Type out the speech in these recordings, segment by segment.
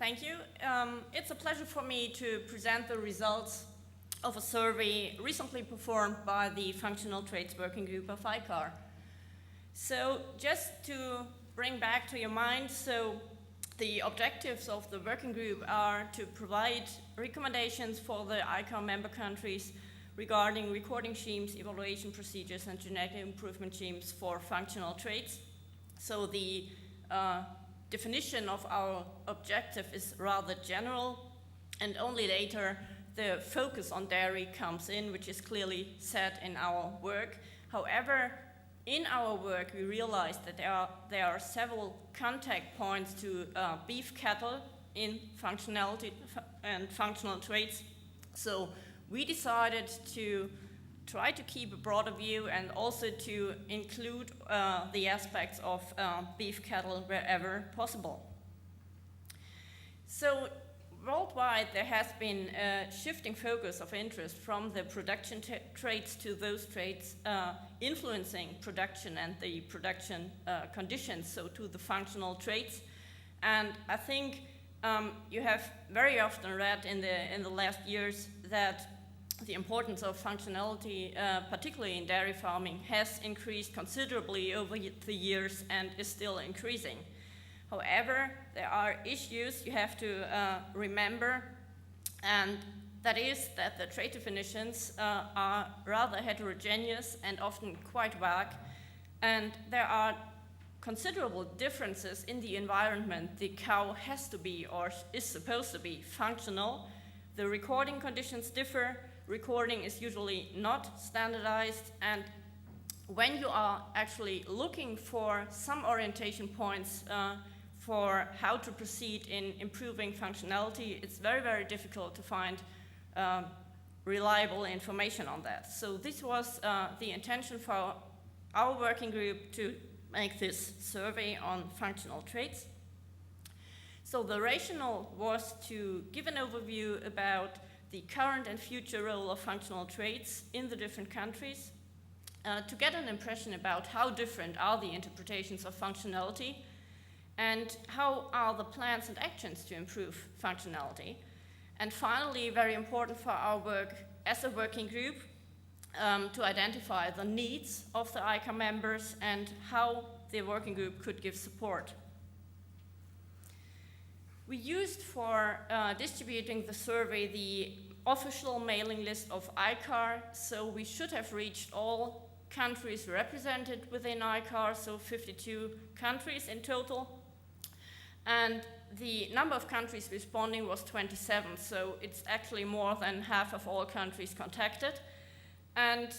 Thank you. It's a pleasure for me to present the results of a survey recently performed by the Functional Traits Working Group of ICAR. So just to bring back to your mind, so the objectives of the working group are to provide recommendations for the ICAR member countries regarding recording schemes, evaluation procedures, and genetic improvement schemes for functional traits. So the definition of our objective is rather general, and only later the focus on dairy comes in, which is clearly set in our work. However, in our work, we realized that there are several contact points to beef cattle in functionality and functional traits. So we decided to try to keep a broader view and also to include the aspects of beef cattle wherever possible. So worldwide, there has been a shifting focus of interest from the production traits to those traits influencing production and the production conditions, so to the functional traits. And I think you have very often read in the last years that the importance of functionality, particularly in dairy farming, has increased considerably over the years and is still increasing. However, there are issues you have to remember, and that is that the trait definitions are rather heterogeneous and often quite vague, and there are considerable differences in the environment the cow has to be or is supposed to be functional. The recording conditions differ. Recording is usually not standardized, and when you are actually looking for some orientation points for how to proceed in improving functionality, it's very, very difficult to find reliable information on that. So this was the intention for our working group to make this survey on functional traits. So the rationale was to give an overview about the current and future role of functional traits in the different countries, to get an impression about how different are the interpretations of functionality, and how are the plans and actions to improve functionality. And finally, very important for our work as a working group, to identify the needs of the ICAR members and how the working group could give support. We used for distributing the survey the official mailing list of ICAR, so we should have reached all countries represented within ICAR, so 52 countries in total. And the number of countries responding was 27, so it's actually more than half of all countries contacted. And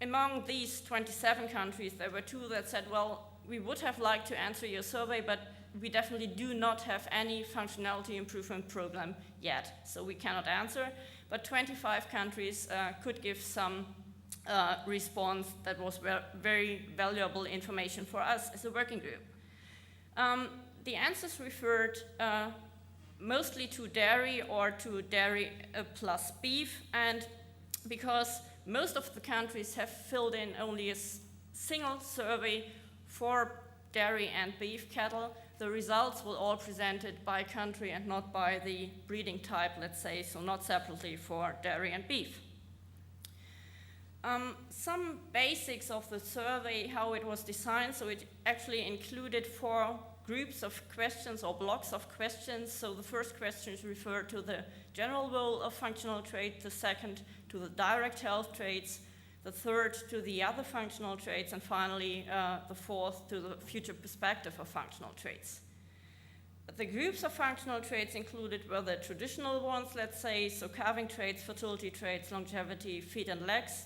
among these 27 countries, there were 2 that said, well, we would have liked to answer your survey, but we definitely do not have any functionality improvement program yet, so we cannot answer. But 25 countries could give some response that was very valuable information for us as a working group. The answers referred mostly to dairy or to dairy plus beef, and because most of the countries have filled in only a single survey for dairy and beef cattle, the results were all presented by country and not by the breeding type, let's say, so not separately for dairy and beef. Some basics of the survey, how it was designed, so it actually included 4 groups of questions or blocks of questions. So the first questions refer to the general role of functional traits, the second to the direct health traits, the third to the other functional traits, and finally the fourth to the future perspective of functional traits. The groups of functional traits included were the traditional ones, let's say, so calving traits, fertility traits, longevity, feet and legs,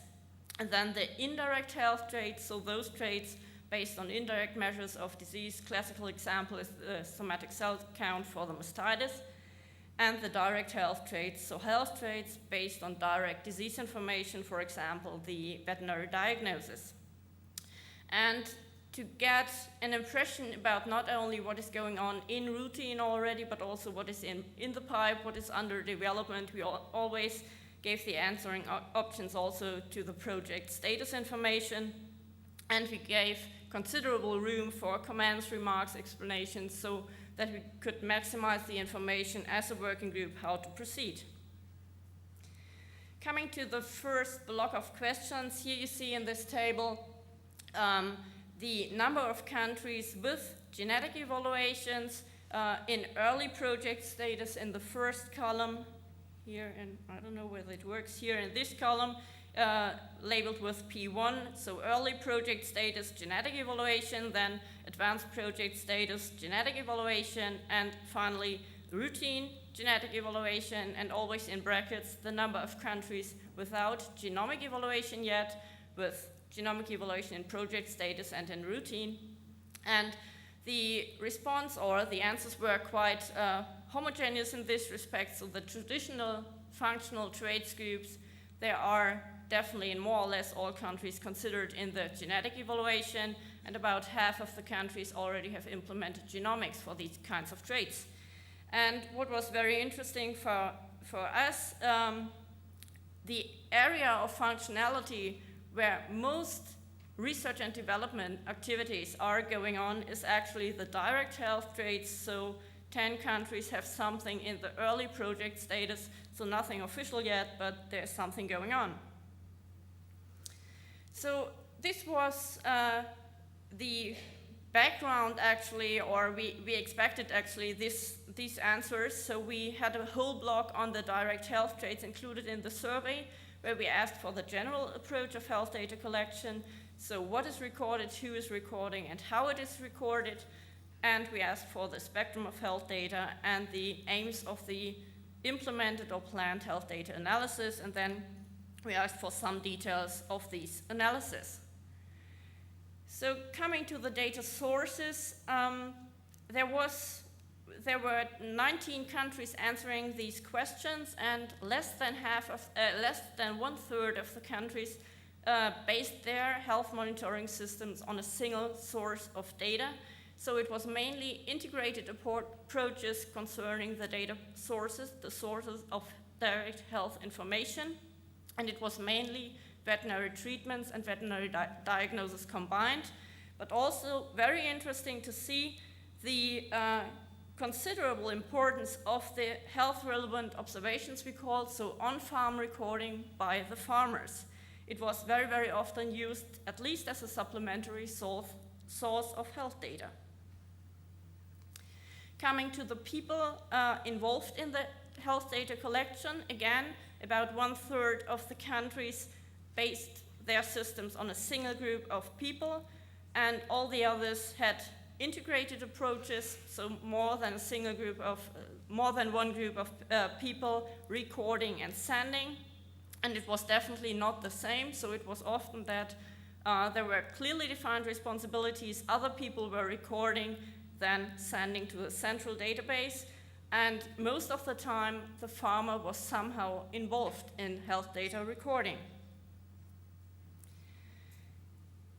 and then the indirect health traits, so those traits based on indirect measures of disease. Classical example is the somatic cell count for the mastitis, and the direct health traits, so health traits based on direct disease information, for example, the veterinary diagnosis. And to get an impression about not only what is going on in routine already, but also what is in the pipe, what is under development, we always gave the answering options also to the project status information, and we gave considerable room for comments, remarks, explanations, so that we could maximize the information as a working group how to proceed. Coming to the first block of questions, here you see in this table the number of countries with genetic evaluations in early project status in the first column here, and I don't know whether it works here in this column, labeled with P1, so early project status, genetic evaluation, then advanced project status, genetic evaluation, and finally routine genetic evaluation, and always in brackets the number of countries without genomic evaluation yet, with genomic evaluation in project status and in routine. And the response or the answers were quite homogeneous in this respect, so the traditional functional traits groups, there are definitely in more or less all countries considered in the genetic evaluation, and about half of the countries already have implemented genomics for these kinds of traits. And what was very interesting for us, the area of functionality where most research and development activities are going on is actually the direct health traits. So 10 countries have something in the early project status, so nothing official yet, but there's something going on. So this was the background actually, or we expected actually these answers. So we had a whole block on the direct health traits included in the survey, where we asked for the general approach of health data collection. So what is recorded, who is recording, and how it is recorded. And we asked for the spectrum of health data and the aims of the implemented or planned health data analysis. And then we asked for some details of these analysis. So coming to the data sources, there were 19 countries answering these questions, and less than 1/3 of the countries based their health monitoring systems on a single source of data. So it was mainly integrated approaches concerning the data sources, the sources of direct health information, and it was mainly veterinary treatments and veterinary diagnosis combined, but also very interesting to see the considerable importance of the health relevant observations we called, so on-farm recording by the farmers. It was very, very often used at least as a supplementary source of health data. Coming to the people involved in the health data collection, again, about 1/3 of the countries based their systems on a single group of people, and all the others had integrated approaches, so more than one group of people recording and sending. And it was definitely not the same, so it was often that there were clearly defined responsibilities, other people were recording, then sending to a central database, and most of the time the farmer was somehow involved in health data recording.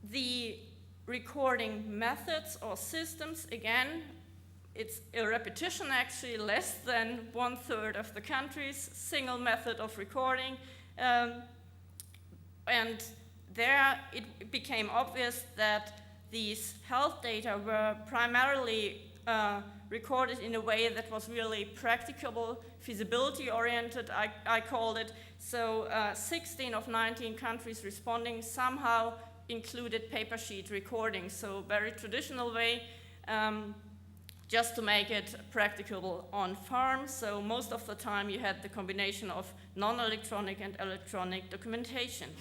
The recording methods or systems, again, it's a repetition actually, less than 1/3 of the countries, single method of recording, and there it became obvious that these health data were primarily recorded in a way that was really practicable, feasibility oriented, I called it. So 16 of 19 countries responding somehow included paper sheet recording, so very traditional way, just to make it practicable on farm. So most of the time you had the combination of non-electronic and electronic documentation.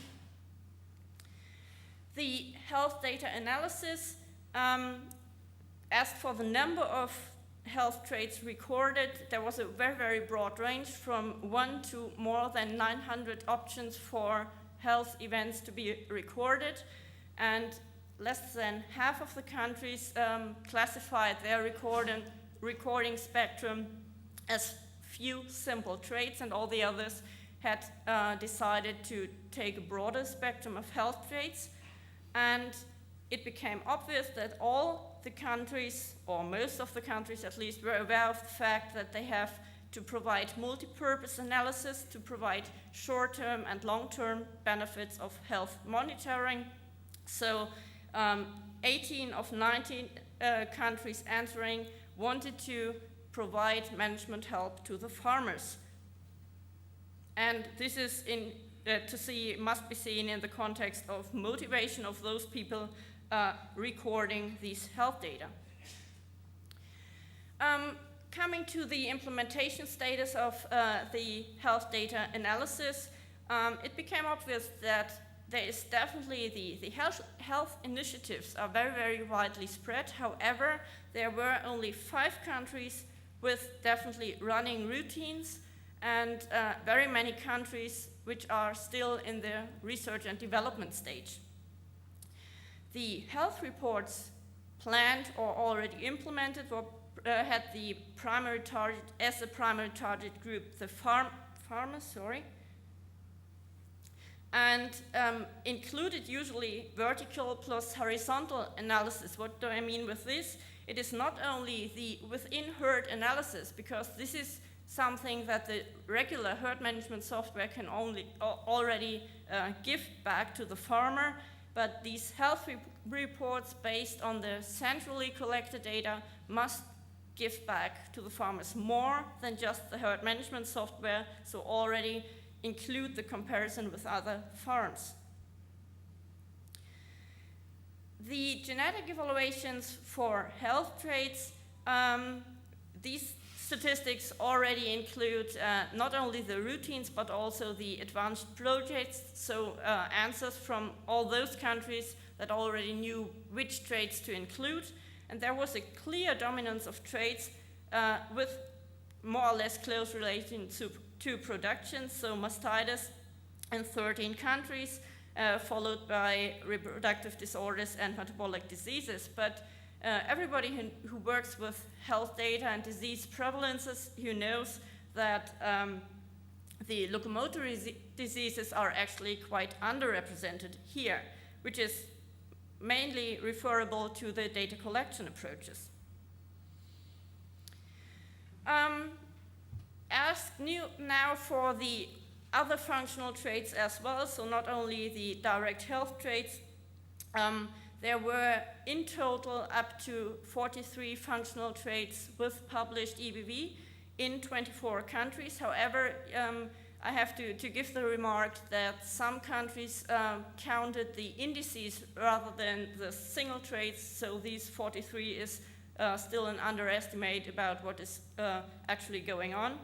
The health data analysis asked for the number of health traits recorded. There was a very, very broad range from 1 to more than 900 options for health events to be recorded, and less than half of the countries classified their recording spectrum as few simple traits, and all the others had decided to take a broader spectrum of health traits. And it became obvious that all the countries, or most of the countries at least, were aware of the fact that they have to provide multi-purpose analysis to provide short-term and long-term benefits of health monitoring. So 18 of 19 countries answering wanted to provide management help to the farmers. And this is must be seen in the context of motivation of those people recording these health data. Coming to the implementation status of the health data analysis, it became obvious that there is definitely the health initiatives are very, very widely spread. However, there were only 5 countries with definitely running routines, and very many countries which are still in the research and development stage. The health reports planned or already implemented had the primary target, as a primary target group, the farmers, and included usually vertical plus horizontal analysis. What do I mean with this? It is not only the within herd analysis, because this is something that the regular herd management software can already give back to the farmer, but these health reports based on the centrally collected data must give back to the farmers more than just the herd management software, so already include the comparison with other farms. The genetic evaluations for health traits, these statistics already include not only the routines but also the advanced projects, so answers from all those countries that already knew which traits to include, and there was a clear dominance of traits with more or less close relation to production, so mastitis in 13 countries, followed by reproductive disorders and metabolic diseases. But everybody who works with health data and disease prevalences, who knows that the locomotor diseases are actually quite underrepresented here, which is mainly referable to the data collection approaches. Asked now for the other functional traits as well, so not only the direct health traits. There were in total up to 43 functional traits with published EBV in 24 countries. However, I have to give the remark that some countries counted the indices rather than the single traits, so these 43 is still an underestimate about what is actually going on.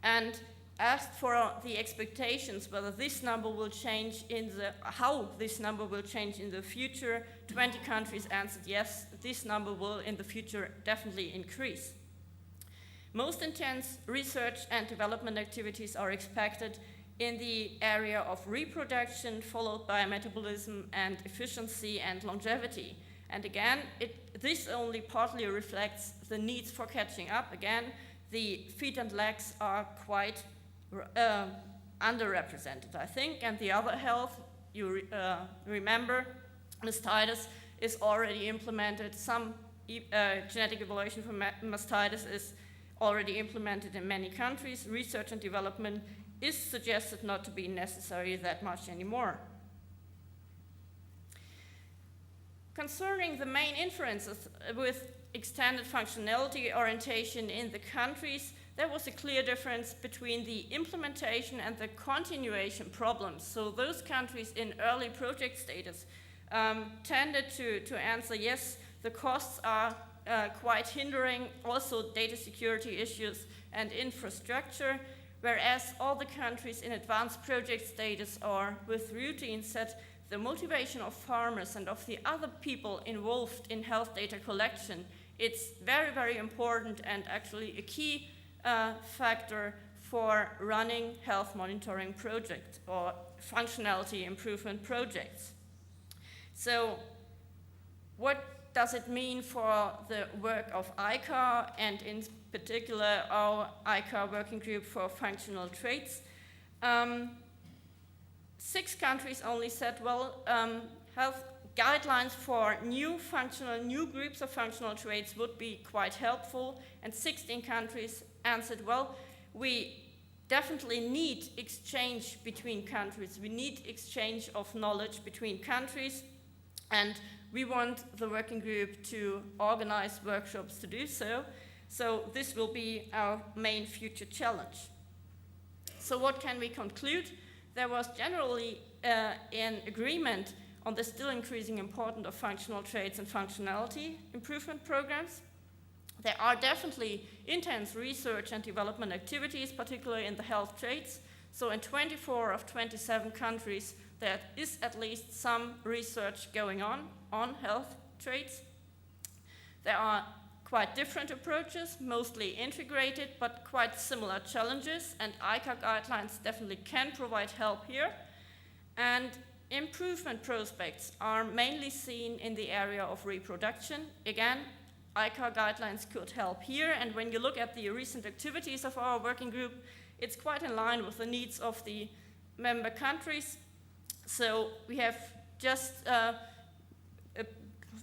And asked for the expectations whether this number will change how this number will change in the future. 20 countries answered yes, this number will in the future definitely increase. Most intense research and development activities are expected in the area of reproduction, followed by metabolism and efficiency and longevity. And again, this only partly reflects the needs for catching up. Again, the feet and legs are quite underrepresented, I think, and the other health, you remember, mastitis is already implemented. Some genetic evaluation for mastitis is already implemented in many countries. Research and development is suggested not to be necessary that much anymore. Concerning the main inferences with extended functionality orientation in the countries, there was a clear difference between the implementation and the continuation problems. So those countries in early project status tended to answer yes, the costs are quite hindering, also data security issues and infrastructure, whereas all the countries in advanced project status or with routines said the motivation of farmers and of the other people involved in health data collection, it's very, very important and actually a key factor for running health monitoring projects or functionality improvement projects. So what does it mean for the work of ICAR and in particular our ICAR working group for functional traits? 6 countries only said, well, health guidelines for new groups of functional traits would be quite helpful, and 16 countries answered, well, we definitely need exchange between countries. We need exchange of knowledge between countries, and we want the working group to organize workshops to do so. So this will be our main future challenge. So what can we conclude? There was generally an agreement on the still increasing importance of functional traits and functionality improvement programs. There are definitely intense research and development activities, particularly in the health traits. So in 24 of 27 countries, there is at least some research going on health traits. There are quite different approaches, mostly integrated, but quite similar challenges, and ICAR guidelines definitely can provide help here. And improvement prospects are mainly seen in the area of reproduction. Again, ICAR guidelines could help here, and when you look at the recent activities of our working group, it's quite in line with the needs of the member countries. So we have just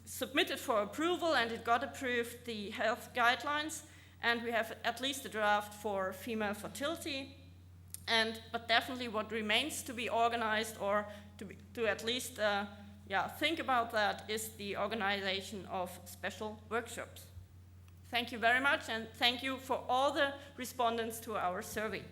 submitted for approval, and it got approved, the health guidelines, and we have at least a draft for female fertility. But definitely what remains to be organized, or to at least think about that, is the organization of special workshops. Thank you very much, and thank you for all the respondents to our survey.